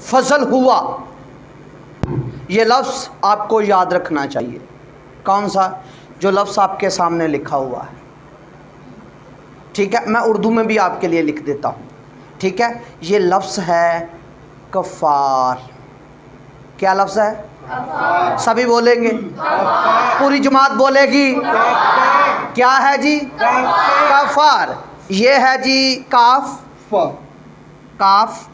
فضل ہوا، یہ لفظ آپ کو یاد رکھنا چاہیے۔ کون سا؟ جو لفظ آپ کے سامنے لکھا ہوا ہے، ٹھیک ہے؟ میں اردو میں بھی آپ کے لیے لکھ دیتا ہوں، ٹھیک ہے؟ یہ لفظ ہے کفار۔ کیا لفظ ہے؟ کفار۔ سبھی بولیں گے؟ کفار۔ پوری جماعت بولے گی؟ کفار۔ کیا ہے جی؟ کفار۔ یہ ہے جی کاف، کاف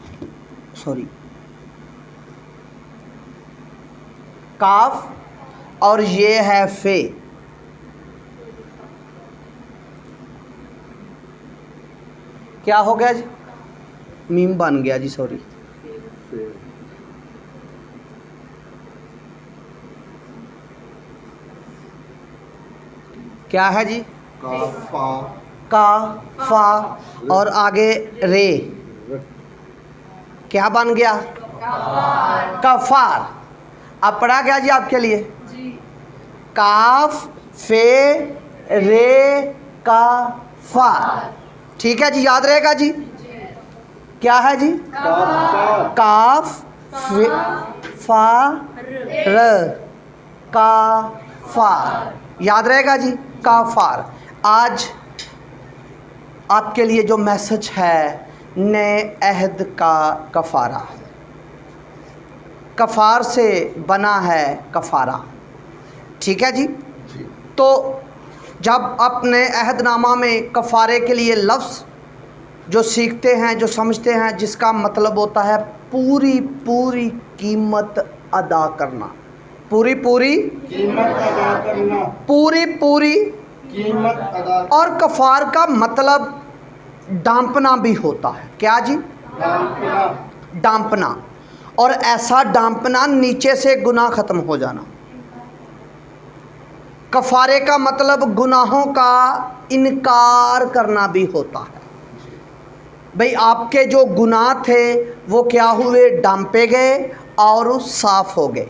اور یہ ہے فے۔ کیا ہو گیا جی؟ میم بن گیا جی، سوری۔ کیا ہے جی؟ کا فا اور آگے رے، کیا بن گیا؟ کفار۔ اب پڑھا گیا جی آپ کے لیے؟ کاف فے رے کا فا، ٹھیک ہے جی؟ یاد رہے گا جی؟ کیا ہے جی؟ کاف فا ر کا فا، یاد رہے گا جی؟ کافار۔ آج آپ کے لیے جو میسج ہے، نئے عہد کا کفارہ، کفار سے بنا ہے کفارہ، ٹھیک ہے جی؟ تو جب اپنے عہد نامہ میں کفارے کے لیے لفظ جو سیکھتے ہیں، جو سمجھتے ہیں، جس کا مطلب ہوتا ہے پوری پوری قیمت ادا کرنا، پوری پوری قیمت ادا کرنا، پوری پوری قیمت ادا، اور کفار کا مطلب ڈانپنا بھی ہوتا ہے۔ کیا جی؟ ڈانپنا، ڈانپنا، اور ایسا ڈانپنا نیچے سے گناہ ختم ہو جانا۔ کفارے کا مطلب گناہوں کا انکار کرنا بھی ہوتا ہے۔ بھئی آپ کے جو گناہ تھے وہ کیا ہوئے؟ ڈانپے گئے اور صاف ہو گئے۔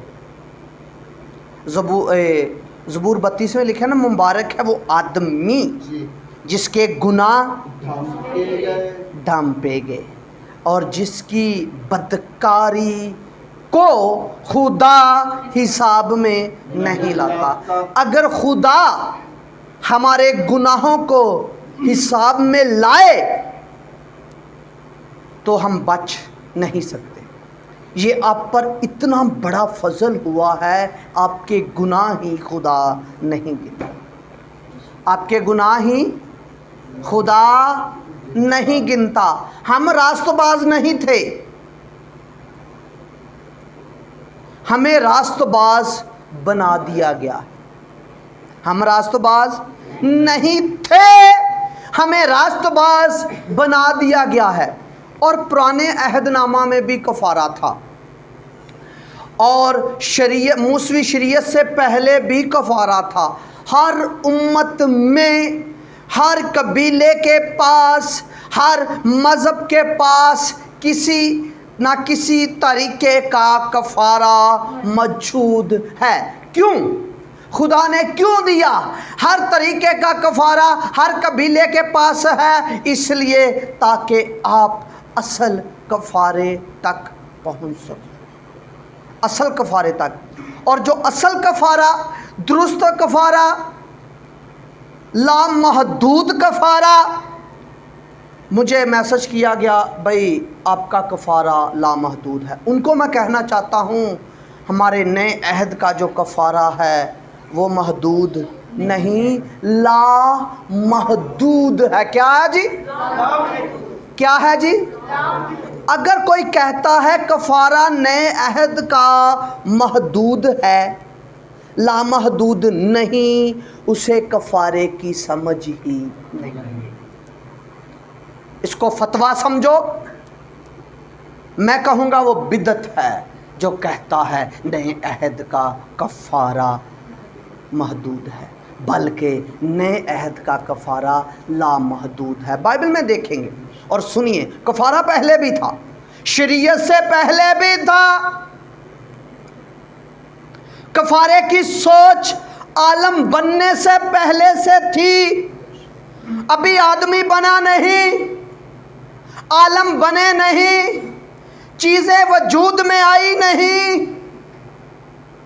زبور 32 میں لکھا نا، مبارک ہے وہ آدمی جس کے گناہ ڈانپے گئے اور جس کی بدکاری کو خدا حساب میں نہیں لاتا۔ اگر خدا ہمارے گناہوں کو حساب میں لائے تو ہم بچ نہیں سکتے۔ یہ آپ پر اتنا بڑا فضل ہوا ہے، آپ کے گناہ ہی خدا نہیں گنتا، آپ کے گناہ ہی خدا نہیں گنتا۔ ہم راست باز نہیں تھے، ہمیں راست باز بنا دیا گیا۔ ہم راست باز نہیں تھے، ہمیں راست باز بنا دیا گیا ہے۔ اور پرانے عہد نامہ میں بھی کفارہ تھا، اور موسوی شریعت سے پہلے بھی کفارہ تھا۔ ہر امت میں، ہر قبیلے کے پاس، ہر مذہب کے پاس کسی نہ کسی طریقے کا کفارہ موجود ہے۔ کیوں؟ خدا نے کیوں دیا؟ ہر طریقے کا کفارہ ہر قبیلے کے پاس ہے، اس لیے تاکہ آپ اصل کفارے تک پہنچ سکیں، اصل کفارے تک۔ اور جو اصل کفارہ، درست کفارہ، لامحدود کفارہ، مجھے میسج کیا گیا بھائی آپ کا کفارہ لامحدود ہے۔ ان کو میں کہنا چاہتا ہوں ہمارے نئے عہد کا جو کفارہ ہے وہ محدود نہیں، لامحدود ہے۔ کیا ہے جی؟ کیا ہے جی؟ اگر کوئی کہتا ہے کفارہ نئے عہد کا محدود ہے، لامحدود نہیں، اسے کفارے کی سمجھ ہی نہیں۔ اس کو فتویٰ سمجھو، میں کہوں گا وہ بدعت ہے جو کہتا ہے نئے عہد کا کفارہ محدود ہے، بلکہ نئے عہد کا کفارہ لامحدود ہے۔ بائبل میں دیکھیں گے اور سنیے، کفارہ پہلے بھی تھا، شریعت سے پہلے بھی تھا۔ کفارے کی سوچ عالم بننے سے پہلے سے تھی، ابھی آدمی بنا نہیں، عالم بنے نہیں، چیزیں وجود میں آئی نہیں،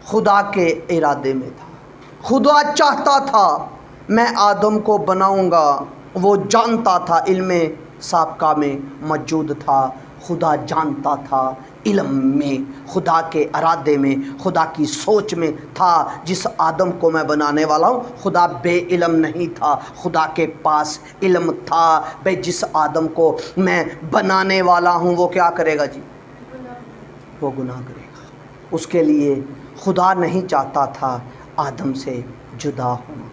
خدا کے ارادے میں تھا۔ خدا چاہتا تھا میں آدم کو بناؤں گا، وہ جانتا تھا، علم سابقہ میں موجود تھا، خدا جانتا تھا، علم میں، خدا کے ارادے میں، خدا کی سوچ میں تھا جس آدم کو میں بنانے والا ہوں۔ خدا بے علم نہیں تھا، خدا کے پاس علم تھا بھئی جس آدم کو میں بنانے والا ہوں وہ کیا کرے گا جی؟ وہ گناہ کرے گا۔ اس کے لیے خدا نہیں چاہتا تھا آدم سے جدا ہونا۔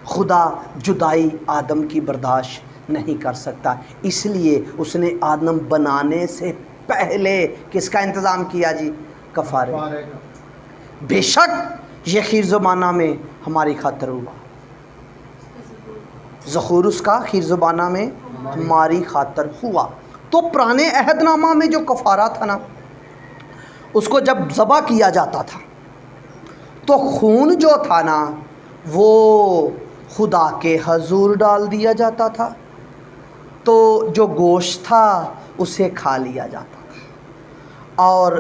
خدا جدائی آدم کی برداشت نہیں کر سکتا، اس لیے اس نے آدم بنانے سے پہلے کس کا انتظام کیا جی؟ کفارے۔ بے شک یہ خیر زبانہ میں ہماری خاطر ہوا، ظہور اس کا خیر زبانہ میں ہماری خاطر ہوا۔ تو پرانے عہد نامہ میں جو کفارہ تھا نا، اس کو جب ذبح کیا جاتا تھا تو خون جو تھا نا وہ خدا کے حضور ڈال دیا جاتا تھا، تو جو گوشت تھا اسے کھا لیا جاتا تھا، اور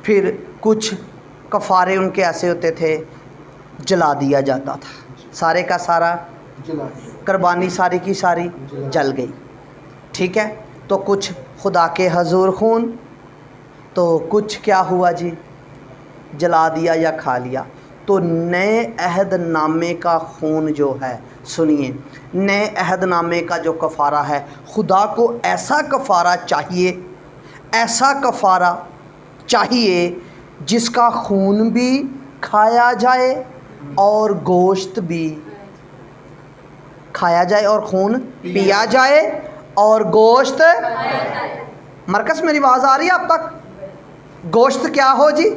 پھر کچھ کفارے ان کے ایسے ہوتے تھے جلا دیا جاتا تھا، سارے کا سارا قربانی ساری کی ساری جل گئی، ٹھیک ہے۔ تو کچھ خدا کے حضور خون، تو کچھ کیا ہوا جی؟ جلا دیا یا کھا لیا۔ تو نئے عہد نامے کا خون جو ہے، سنیے، نئے عہد نامے کا جو کفارہ ہے، خدا کو ایسا کفارہ چاہیے، ایسا کفارہ چاہیے جس کا خون بھی کھایا جائے اور گوشت بھی کھایا جائے اور خون پیا جائے اور گوشت، مرکز میری آواز آ رہی ہے اب تک؟ گوشت کیا ہو جی؟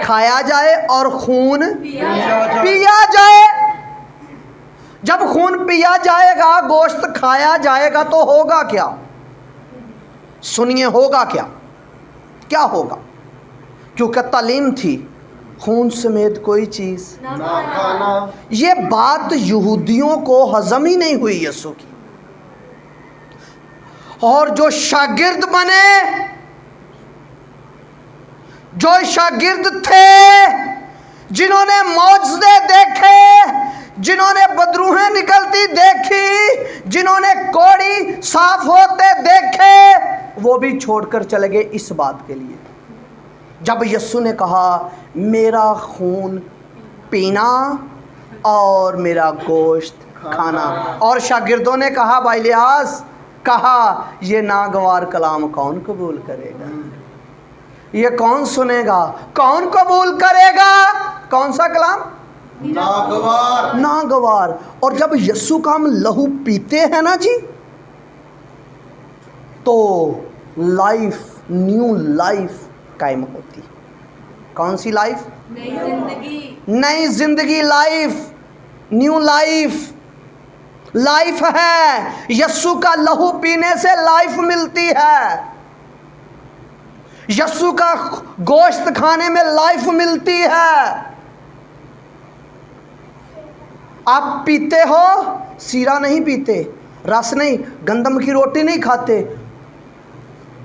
کھایا جائے اور خون پیا جائے۔ جب خون پیا جائے گا، گوشت کھایا جائے گا، تو ہوگا کیا؟ سنیے ہوگا کیا؟ کیا ہوگا؟ کیونکہ تعلیم تھی خون سمیت کوئی چیز نہ کھانا۔ یہ بات یہودیوں کو ہضم ہی نہیں ہوئی یسوع کی، اور جو شاگرد بنے، جو شاگرد تھے، جنہوں نے معجزے دیکھے، جنہوں نے بدروہیں نکلتی دیکھی، جنہوں نے کوڑی صاف ہوتے دیکھے، وہ بھی چھوڑ کر چلے گئے اس بات کے لیے۔ جب یسوع نے کہا میرا خون پینا اور میرا گوشت کھانا، اور شاگردوں نے کہا بھائی لیاس، کہا یہ ناگوار کلام کون قبول کرے گا؟ یہ کون سنے گا؟ کون قبول کرے گا؟ کون سا کلام؟ ناگوار، ناگوار۔ اور جب یسوع کا ہم لہو پیتے ہیں نا جی، تو لائف، نیو لائف قائم ہوتی۔ کون سی لائف؟ نئی زندگی، نئی زندگی، لائف، نیو لائف، لائف ہے۔ یسوع کا لہو پینے سے لائف ملتی ہے، یسوع کا گوشت کھانے میں لائف ملتی ہے۔ آپ پیتے ہو، سیرا نہیں پیتے، رس نہیں، گندم کی روٹی نہیں کھاتے،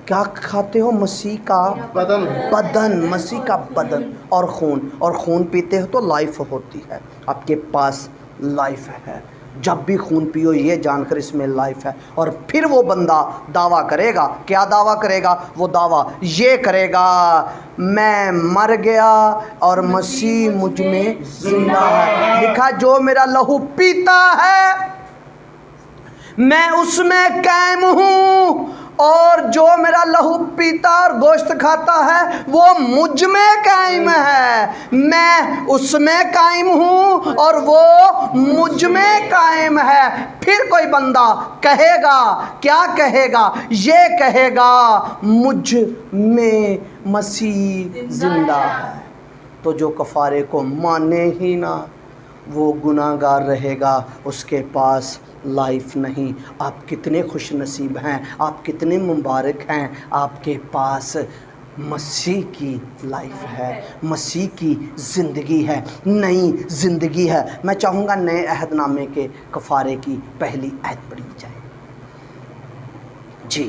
کیا کھاتے ہو؟ مسیح کا بدن، مسیح کا بدن اور خون، اور خون پیتے ہو تو لائف ہوتی ہے، آپ کے پاس لائف ہے۔ جب بھی خون پیو یہ جان کر اس میں لائف ہے۔ اور پھر وہ بندہ دعویٰ کرے گا، کیا دعویٰ کرے گا؟ وہ دعویٰ یہ کرے گا میں مر گیا اور مسیح مجھ میں زندہ ہے۔ لکھا جو میرا لہو پیتا ہے میں اس میں قائم ہوں، اور جو میرا لہو پیتا اور گوشت کھاتا ہے وہ مجھ میں قائم ہے، میں اس میں قائم ہوں اور وہ مجھ میں قائم ہے۔ پھر کوئی بندہ کہے گا، کیا کہے گا؟ یہ کہے گا مجھ میں مسیح زندہ ہے۔ تو جو کفارے کو مانے ہی نہ، وہ گناہ گار رہے گا، اس کے پاس لائف نہیں۔ آپ کتنے خوش نصیب ہیں، آپ کتنے مبارک ہیں، آپ کے پاس مسیح کی لائف ہے، مسیح کی زندگی ہے، نئی زندگی ہے۔ میں چاہوں گا نئے عہد نامے کے کفارے کی پہلی آیت پڑھی جائے جی۔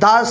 10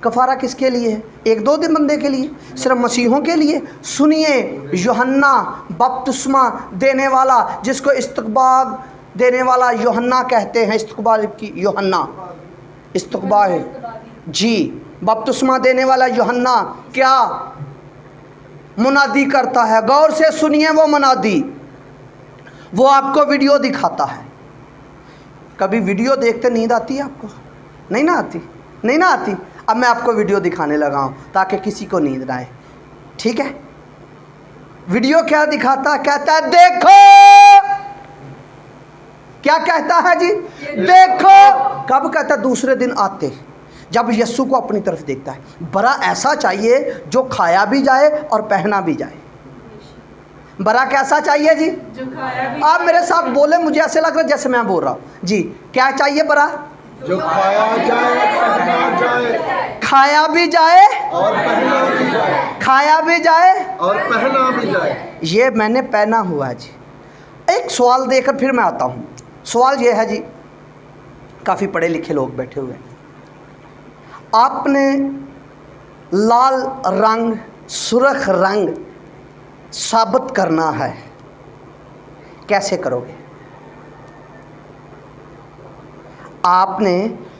کفارہ کس کے لیے ہے؟ ایک دو دن بندے کے لیے؟ صرف مسیحوں کے لیے؟ سنیے، یوحنا بپتسمہ دینے والا، جس کو استقبال دینے والا یوحنا کہتے ہیں، استقبال کی یوحنا، استقبال جی، بپتسمہ دینے والا یوحنا کیا منادی کرتا ہے؟ غور سے سنیے وہ منادی، وہ آپ کو ویڈیو دکھاتا ہے۔ کبھی ویڈیو دیکھتے نیند آتی ہے آپ کو؟ نہیں نہ آتی، نہیں نہ آتی۔ اب میں آپ کو ویڈیو دکھانے لگا ہوں تاکہ کسی کو نیند نہ آئے، ٹھیک ہے؟ ویڈیو کیا دکھاتا ہے؟ کہتا ہے دیکھو، کیا کہتا ہے جی؟ دیکھو۔ کب کہتا ہے؟ دوسرے دن آتے، جب یسوع کو اپنی طرف دیکھتا ہے۔ برا ایسا چاہیے جو کھایا بھی جائے اور پہنا بھی جائے۔ برا کیسا چاہیے جی؟ جو کھایا بھی آپ میرے ساتھ بولے، مجھے ایسے لگ رہا ہے جیسے میں بول رہا ہوں جی۔ کیا چاہیے برا؟ جو کھایا جائے، پہنا جائے کھایا بھی جائے اور پہنا بھی جائے، کھایا بھی جائے اور پہنا بھی جائے۔ یہ میں نے پہنا ہوا ہے جی۔ ایک سوال دے کر پھر میں آتا ہوں۔ سوال یہ ہے جی، کافی پڑھے لکھے لوگ بیٹھے ہوئے ہیں، آپ نے لال رنگ، سرخ رنگ ثابت کرنا ہے، کیسے کرو گے؟ آپ نے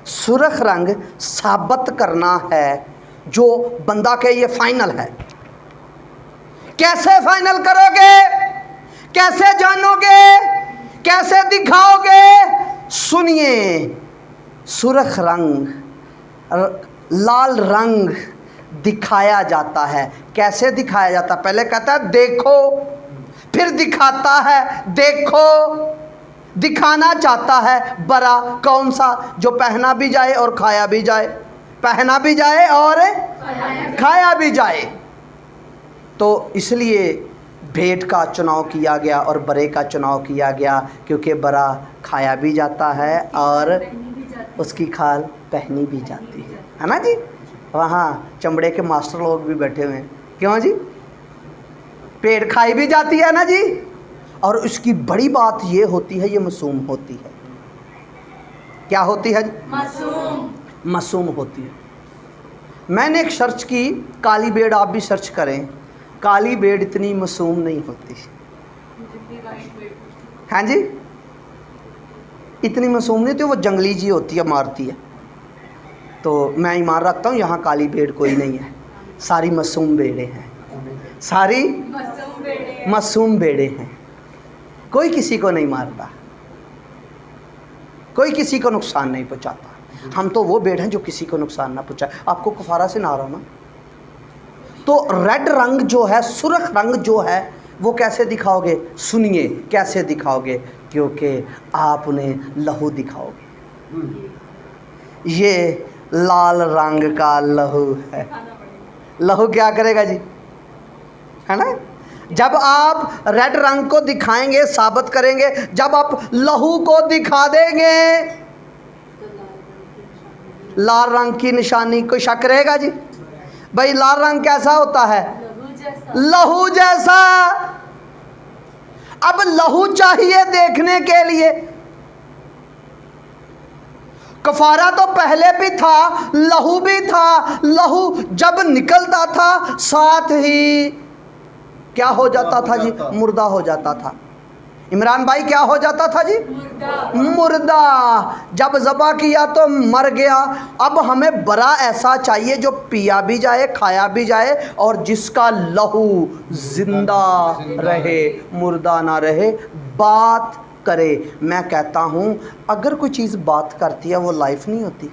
سرخ رنگ ثابت کرنا ہے، جو بندہ کہ یہ فائنل ہے، کیسے فائنل کرو گے؟ کیسے جانو گے؟ کیسے دکھاؤ گے؟ سنیے، سرخ رنگ، لال رنگ دکھایا جاتا ہے۔ کیسے دکھایا جاتا ہے؟ پہلے کہتا ہے دیکھو، پھر دکھاتا ہے دیکھو۔ دکھانا چاہتا ہے برا کون سا؟ جو پہنا بھی جائے اور کھایا بھی جائے، پہنا بھی جائے اور کھایا بھی جائے۔ تو اس لیے بھیڑ کا چناؤ کیا گیا اور برے کا چناؤ کیا گیا، کیونکہ برا کھایا بھی جاتا ہے اور اس کی کھال پہنی بھی جاتی ہے نا جی؟ وہاں چمڑے کے ماسٹر لوگ بھی بیٹھے ہوئے ہیں، کیوں جی؟ پیڑ کھائی بھی جاتی ہے نا جی، اور اس کی بڑی بات یہ ہوتی ہے، یہ معصوم ہوتی ہے۔ کیا ہوتی ہے جی؟ معصوم ہوتی ہے۔ میں نے ایک سرچ کی، کالی بیڑ، آپ بھی سرچ کریں، کالی بیڑ اتنی معصوم نہیں ہوتی، ہاں جی؟ اتنی معصوم نہیں ہوتی، وہ جنگلی جی ہوتی ہے، مارتی ہے۔ تو میں ایمان رکھتا ہوں یہاں کالی بیڑ کوئی نہیں ہے، ساری معصوم بیڑیں ہیں، ساری معصوم بیڑیں ہیں۔ کوئی کسی کو نہیں مارتا، کوئی کسی کو نقصان نہیں پہنچاتا۔ ہم تو وہ بیڑ ہیں جو کسی کو نقصان نہ پہنچائے۔ آپ کو کفارہ سے نہ رہا نا؟ تو ریڈ رنگ جو ہے، سرخ رنگ جو ہے، وہ کیسے دکھاؤ گے؟ سنیے کیسے دکھاؤ گے، کیونکہ آپ نے لہو دکھاؤ گے۔ یہ لال رنگ کا لہو ہے۔ لہو کیا کرے گا جی؟ ہے نا؟ جب آپ ریڈ رنگ کو دکھائیں گے، ثابت کریں گے، جب آپ لہو کو دکھا دیں گے، لال رنگ کی نشانی، کوئی شک رہے گا جی؟ بھائی لال رنگ کیسا ہوتا ہے؟ لہو جیسا۔ اب لہو چاہیے دیکھنے کے لیے، کفارہ تو پہلے بھی تھا، لہو بھی تھا۔ لہو جب نکلتا تھا ساتھ ہی کیا ہو جاتا تھا جی؟ مردہ ہو جاتا تھا۔ عمران بھائی کیا ہو جاتا تھا جی؟ مردہ۔ جب ذبح کیا تو مر گیا۔ اب ہمیں برا ایسا چاہیے جو پیا بھی جائے، کھایا بھی جائے، اور جس کا لہو زندہ رہے، مردہ نہ رہے، بات کرے۔ میں کہتا ہوں اگر کوئی چیز بات کرتی ہے وہ لائف نہیں ہوتی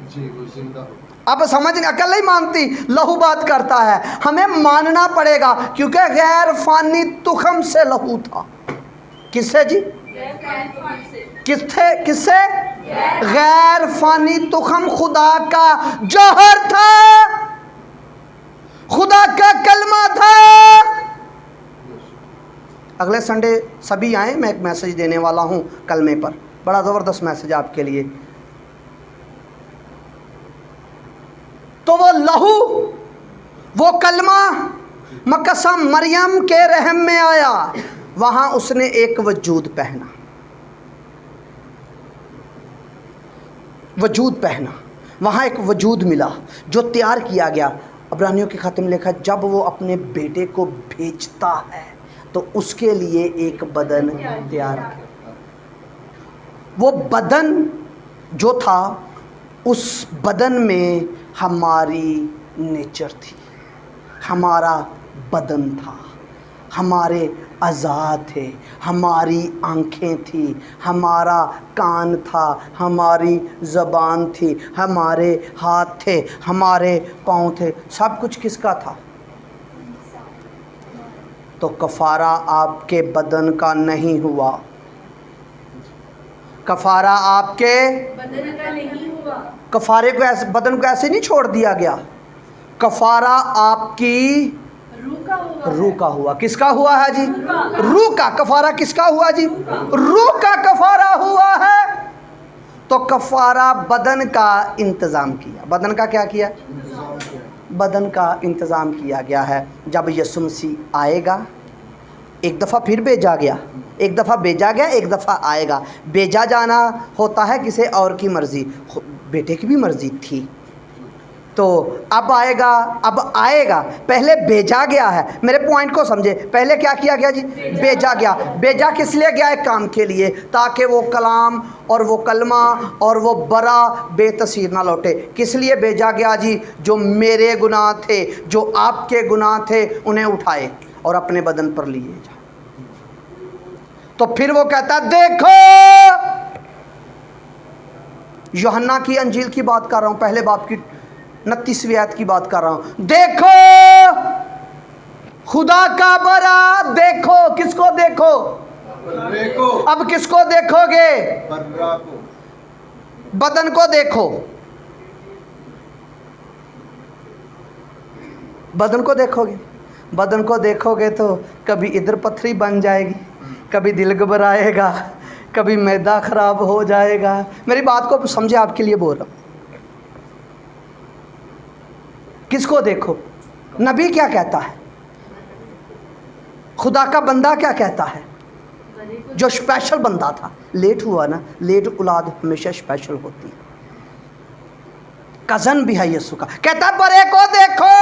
جی، وہ زندہ ہو۔ اب سمجھ نہیں، عقل نہیں مانتی، لہو بات کرتا ہے، ہمیں ماننا پڑے گا، کیونکہ غیر فانی تخم سے لہو تھا۔ کس سے جی؟ کس سے؟ غیر فانی تخم خدا کا جوہر تھا، خدا کا کلمہ تھا۔ اگلے سنڈے سبھی آئیں، میں ایک میسج دینے والا ہوں کلمے پر، بڑا زبردست میسج آپ کے لیے۔ تو وہ لہو، وہ کلمہ مقدسہ مریم کے رحم میں آیا، وہاں اس نے ایک وجود پہنا، وجود پہنا۔ وہاں ایک وجود ملا جو تیار کیا گیا. عبرانیوں کے خط میں لکھا جب وہ اپنے بیٹے کو بھیجتا ہے تو اس کے لیے ایک بدن تیار کیا. وہ بدن جو تھا اس بدن میں ہماری نیچر تھی, ہمارا بدن تھا, ہمارے اعضاء تھے, ہماری آنکھیں تھیں, ہمارا کان تھا, ہماری زبان تھی, ہمارے ہاتھ تھے, ہمارے پاؤں تھے. سب کچھ کس کا تھا؟ تو کفارہ آپ کے بدن کا نہیں ہوا, کفارہ آپ کے بدن کا نہیں ہوا. کفارے کو ایسے بدن کو ایسے نہیں چھوڑ دیا گیا. کفارہ آپ کی روح کا ہوا. روح کا ہوا. کس کا ہوا ہے جی؟ روح کا. کفارہ کس کا ہوا جی؟ روح کا کفارہ ہوا ہے. تو کفارہ بدن کا انتظام کیا. بدن کا کیا کیا؟ بدن کا انتظام کیا گیا ہے. جب یسوع مسیح آئے گا, ایک دفعہ پھر بھیجا گیا, ایک دفعہ بھیجا گیا, ایک دفعہ آئے گا. بھیجا جانا ہوتا ہے کسی اور کی مرضی, بیٹے کی بھی مرضی تھی. تو اب آئے گا, اب آئے گا. پہلے بھیجا گیا ہے. میرے پوائنٹ کو سمجھے. پہلے کیا کیا گیا جی؟ بھیجا گیا. بھیجا کس لیے گیا؟ ایک کام کے لیے, تاکہ وہ کلام اور وہ کلمہ اور وہ برا بے تاثیر نہ لوٹے. کس لیے بھیجا گیا جی؟ جو میرے گناہ تھے, جو آپ کے گناہ تھے, انہیں اٹھائے اور اپنے بدن پر لیے جائے. تو پھر وہ کہتا ہے دیکھو, یوحنا کی انجیل کی بات کر رہا ہوں, پہلے باب کی 29ویں آیت کی بات کر رہا ہوں. دیکھو خدا کا برا. دیکھو کس کو دیکھو؟ دیکھو اب کس کو دیکھو گے؟ برا کو. بدن کو دیکھو. بدن کو دیکھو گے. بدن کو دیکھو گے تو کبھی ادھر پتھری بن جائے گی, کبھی دل گھبرائے گا, کبھی معدہ خراب ہو جائے گا. میری بات کو سمجھے, آپ کے لیے بول رہا ہوں. کس کو دیکھو؟ نبی کیا کہتا ہے؟ خدا کا بندہ کیا کہتا ہے؟ جو اسپیشل بندہ تھا. لیٹ ہوا نا, لیٹ اولاد ہمیشہ اسپیشل ہوتی ہے. کزن بھی ہے یسوع کا. کہتا برے کو دیکھو.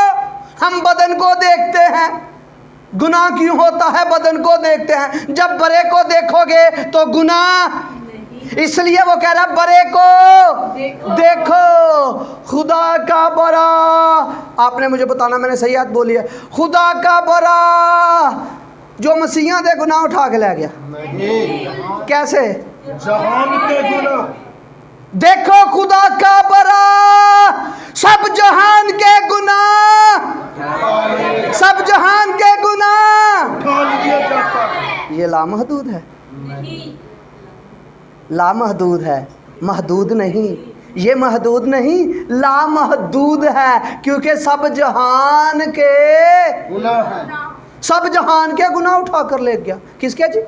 ہم بدن کو دیکھتے ہیں, گناہ کیوں ہوتا ہے؟ بدن کو دیکھتے ہیں. جب برے کو دیکھو گے تو گناہ, اس لیے وہ کہہ رہا برے کو دیکھو. خدا کا برا. آپ نے مجھے بتانا میں نے صحیح بات بولی ہے. خدا کا برا جو مسیحیاں دے گناہ اٹھا کے لے گیا. نہیں, کیسے؟ جہان کے گناہ. دیکھو خدا کا برا سب جہان کے گناہ, سب جہان کے گناہ اٹھا لیا جاتا ہے. یہ لامحدود ہے, لامحدود ہے, محدود نہیں. یہ محدود نہیں, لامحدود ہے, کیونکہ سب جہان کے گناہ ہے. سب جہان کے گناہ اٹھا کر لے گیا. کس کے جی؟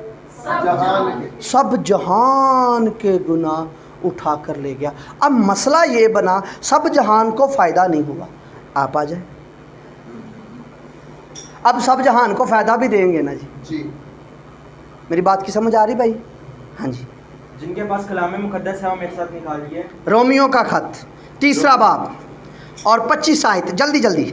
جہان کے. سب جہان کے گناہ اٹھا کر لے گیا. اب مسئلہ یہ بنا, سب جہان کو فائدہ نہیں ہوا. آپ آ جائیں. اب سب جہان کو فائدہ بھی دیں گے نا جی. جی. میری بات کی سمجھ آ رہی بھائی؟ ہاں جی. جن کے پاس کلام مقدس ہے وہ میرے ساتھ نکال لیے. رومیوں کا خط 3 باب اور 25 آیت. جلدی جلدی.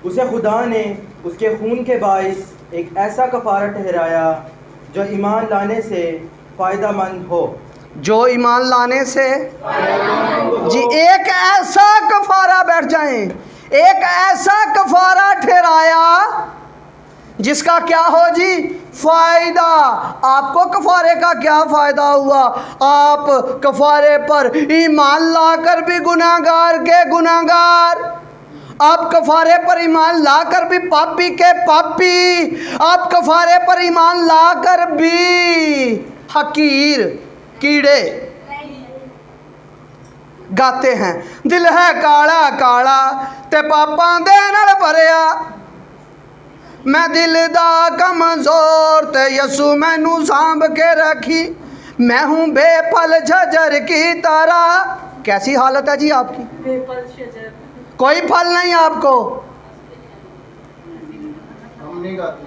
اسے خدا نے اس کے خون کے باعث ایک ایسا کفارہ ٹھہرایا جو ایمان لانے سے فائدہ مند ہو. جو ایمان لانے سے جی, ایک ایسا کفارہ, بیٹھ جائیں, ایک ایسا کفارہ ٹھہرایا جس کا کیا ہو جی؟ فائدہ. آپ کو کفارے کا کیا فائدہ ہوا؟ آپ کفارے پر ایمان لا کر بھی گناہگار کے گناہگار, آپ کفارے پر ایمان لا کر بھی پاپی کے پاپی, آپ کفارے پر ایمان لا کر بھی حقیر, کیڑے گاتے ہیں. دل ہے کاڑا کاڑا تے پاپاں دے نال بھریا, میں دل دا کمزور تے یسوع مینوں سانبھ کے رکھی, میں ہوں بے پھل جھجر کی طرح. کیسی حالت ہے جی آپ کی؟ بے پھل شجر. کوئی پھل نہیں آپ کو. ہم نہیں گاتے.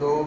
2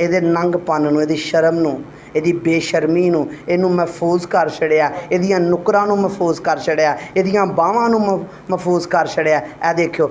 ਇਹਦੇ ਨੰਗਪਨ ਨੂੰ, ਇਹਦੀ ਸ਼ਰਮ ਨੂੰ, ਇਹਦੀ ਬੇਸ਼ਰਮੀ ਨੂੰ, ਇਹਨੂੰ ਮਹਿਫੂਜ਼ ਕਰ ਛੜਿਆ, ਇਹਦੀਆਂ ਨੁਕਰਾਂ ਨੂੰ ਮਹਿਫੂਜ਼ ਕਰ ਛੜਿਆ, ਇਹਦੀਆਂ ਬਾਹਾਂ ਨੂੰ ਮਹਿਫੂਜ਼ ਕਰ ਛੜਿਆ। ਇਹ ਦੇਖਿਓ,